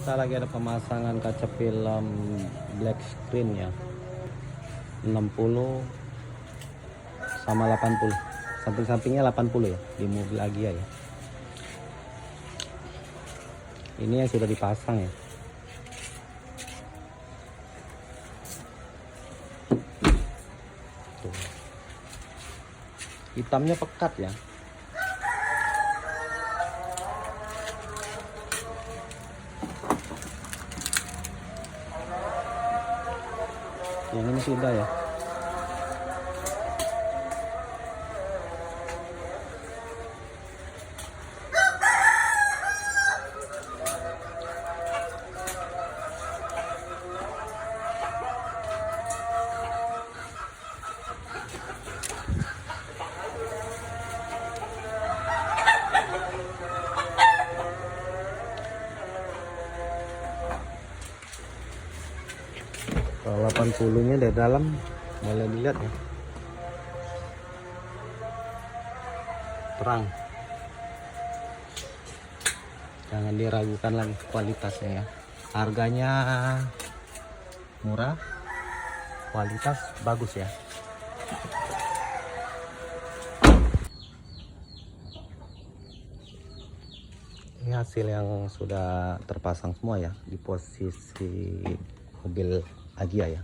Kita lagi ada pemasangan kaca film black screen ya, 60 sama 80, samping-sampingnya 80 ya, di mobil Agia ya. Ini yang sudah dipasang ya. Tuh. Hitamnya pekat ya. Yang ini sudah ya. Kalau 80-nya dari dalam boleh dilihat ya. Terang. Jangan diragukan lagi kualitasnya ya. Harganya murah, kualitas bagus ya. Ini hasil yang sudah terpasang semua ya di posisi mobil Agia ya.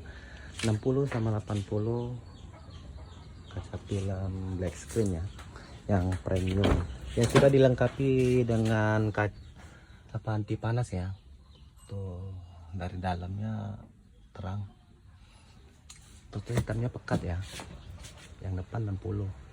60 sama 80 kaca film black screen ya, yang premium, yang sudah dilengkapi dengan kaca anti panas ya. Tuh dari dalamnya terang, tuh hitamnya pekat ya. Yang depan 60.